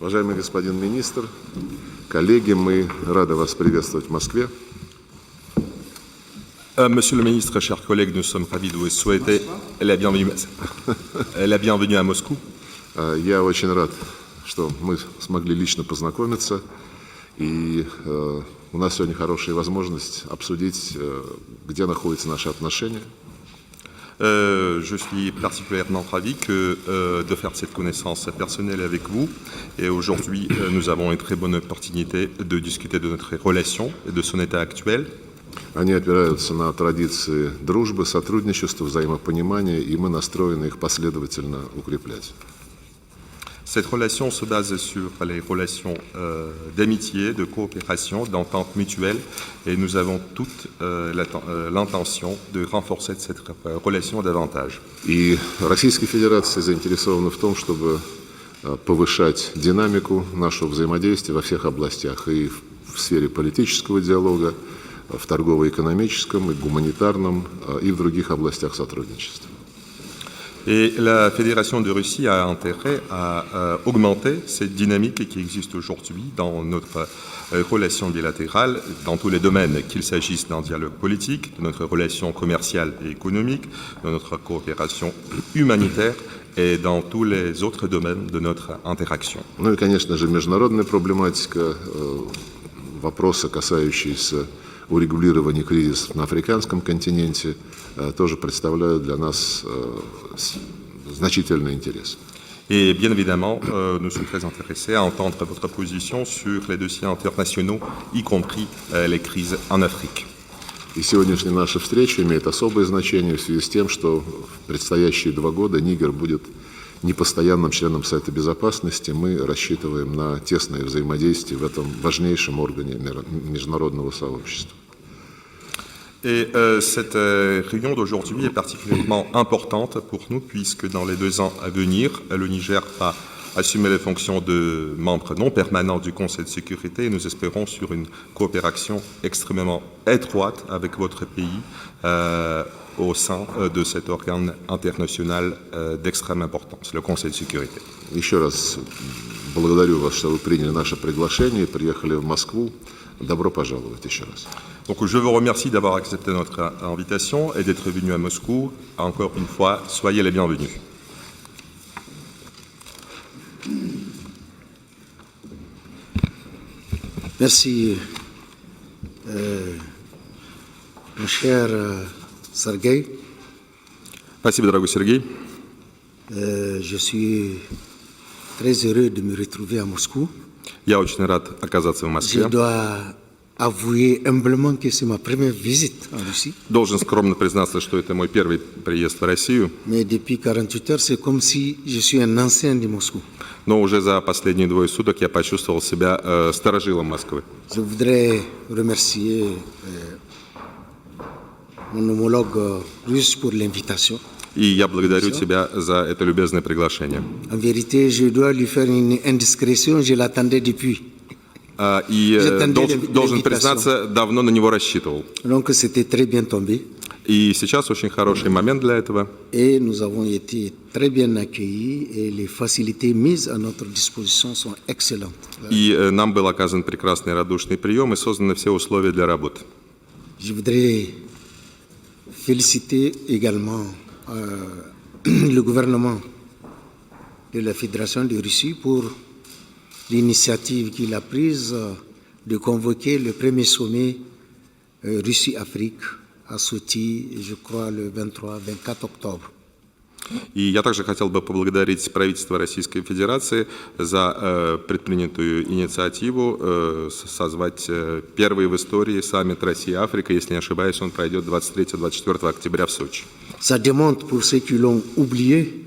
Уважаемый господин министр, коллеги, мы рады вас приветствовать в Москве. Monsieur le ministre, chers collègues, nous sommes ravis de vous souhaiter la bienvenue à Moscou. Я очень рад, что мы смогли лично познакомиться, и у нас сегодня хорошая возможность обсудить, где находятся наши отношения. Je suis particulièrement ravi de faire cette connaissance personnelle avec vous. Et aujourd'hui, nous avons une très bonne opportunité de discuter de notre relation et de son état actuel. Они опираются на традиции дружбы, сотрудничества, взаимопонимания, и мы настроены их последовательно укреплять. Cette relation se base sur les relations d'amitié, de coopération, d'entente mutuelle, et nous avons toute l'intention de renforcer cette relation davantage. И Российская Федерация заинтересована в том, чтобы повышать динамику нашего взаимодействия во всех областях, и в сфере политического диалога, в торгово-экономическом, и гуманитарном, и в других областях сотрудничества. Et la Fédération de Russie a intérêt à augmenter cette dynamique qui existe aujourd'hui dans notre relation bilatérale, dans tous les domaines, qu'il s'agisse d'un dialogue politique, de notre relation commerciale et économique, de notre coopération humanitaire et dans tous les autres domaines de notre interaction. Ну и, конечно же, международная проблематика, вопросы, касающиеся урегулирования кризисов на африканском континенте, тоже представляют для нас значительный интерес. Et bien évidemment, nous sommes très intéressés à entendre votre position sur les dossiers internationaux, y compris les crises en Afrique. И сегодняшняя наша встреча имеет особое значение в связи с тем, что в предстоящие 2 года Нигер будет непостоянным членом Совета Безопасности. Мы рассчитываем на тесное взаимодействие в этом важнейшем органе международного сообщества. Et cette réunion d'aujourd'hui est particulièrement importante pour nous puisque dans les 2 ans à venir, le Niger va assumer les fonctions de membre non permanent du Conseil de sécurité et nous espérons sur une coopération extrêmement étroite avec votre pays au sein de cet organe international d'extrême importance, le Conseil de sécurité. Еще раз благодарю вас, что вы приняли наше приглашение и приехали в Москву. Добро пожаловать еще раз. Donc je vous remercie d'avoir accepté notre invitation et d'être venu à Moscou. Encore une fois, soyez les bienvenus. Merci, mon cher Sergueï. Спасибо, дорогой Сергей. Je suis très heureux de me retrouver à Moscou. Я очень рад оказаться в Je Москве. dois avouer humblement que c'est ma première visite en Russie. Должен скромно признаться, что это мой первый приезд в Россию, Mais depuis 48 heures, c'est comme si je suis un ancien de Moscou. но уже за последние 2 суток я почувствовал себя старожилом Москвы. Je voudrais remercier mon homologue russe pour l'invitation. И я благодарю тебя за это любезное приглашение. En vérité, je dois lui faire une indiscrétion, je l'attendais depuis. И должен признаться, давно на него рассчитывал. Donc c'était très bien tombé. И сейчас очень хороший момент для этого. Et nous avons été très bien accueillis et les facilités mises à notre disposition sont excellentes. И нам был оказан прекрасный радушный прием и созданы все условия для работы. Je voudrais féliciter également le gouvernement de la Fédération de Russie pour l'initiative qu'il a prise de convoquer le premier sommet Russie-Afrique à Sochi, je crois, le 23-24 octobre. И я также хотел бы поблагодарить правительство Российской Федерации за предпринятую инициативу созвать первый в истории саммит Россия-Африка. Если не ошибаюсь, он пройдет 23-24 октября в Сочи. Ça démontre pour ceux qui l'ont oublié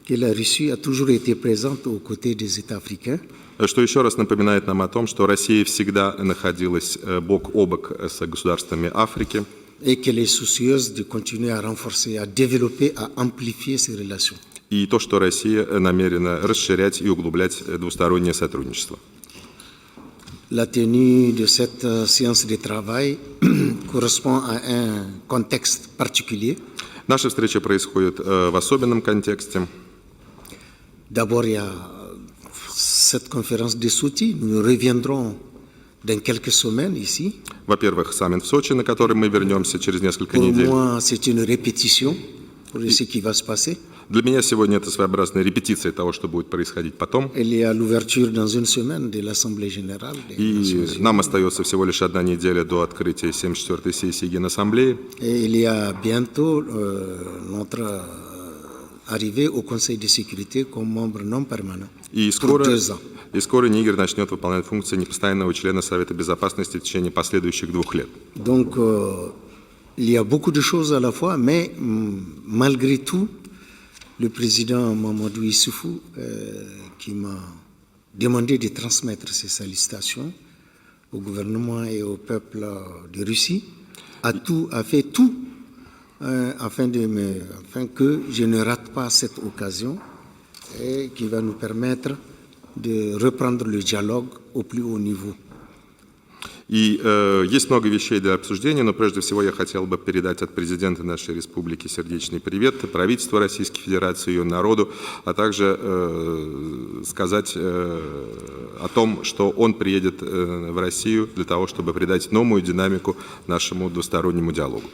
que la Russie a toujours été présente aux côtés des États africains. Что еще раз напоминает нам о том, что Россия всегда находилась бок о бок с государствами Африки. Et qu'elle est soucieuse de continuer à renforcer, à développer, à amplifier ces relations. и то, что Россия намерена расширять и углублять двустороннее сотрудничество. La tenue de cette séance de travail correspond à un contexte particulier. Наша встреча происходит в особенном контексте. D'abord, il y a cette conférence des Soutis. Nous reviendrons dans quelques semaines ici. Во-первых, саммит в Сочи, на который мы вернемся через несколько Pour недель. moi, c'est une répétition pour ce qui va se passer. Для меня сегодня это своеобразная репетиция того, что будет происходить потом. Il y a l'ouverture dans une semaine de l'Assemblée générale des Nations И Unies. нам остается всего лишь одна неделя до открытия 74-й сессии Генассамблеи. Et il y a bientôt notre arrivée au Conseil de sécurité comme membre non permanent И pour 2 ans. скоро Нигер начнет выполнять функции непостоянного члена Совета Безопасности в течение последующих 2 лет. Donc, il y a beaucoup de choses à la fois, mais malgré tout, le président Mamadou Issoufou, qui m'a demandé de transmettre ses salutations au gouvernement et au peuple de Russie, a fait tout afin que je ne rate pas cette occasion et qui va nous permettre de reprendre le dialogue au plus haut niveau. И есть много вещей для обсуждения, но прежде всего я хотел бы передать от президента нашей республики сердечный привет правительству Российской Федерации, ее народу, а также сказать о том, что он приедет в Россию для того, чтобы придать новую динамику нашему двустороннему диалогу.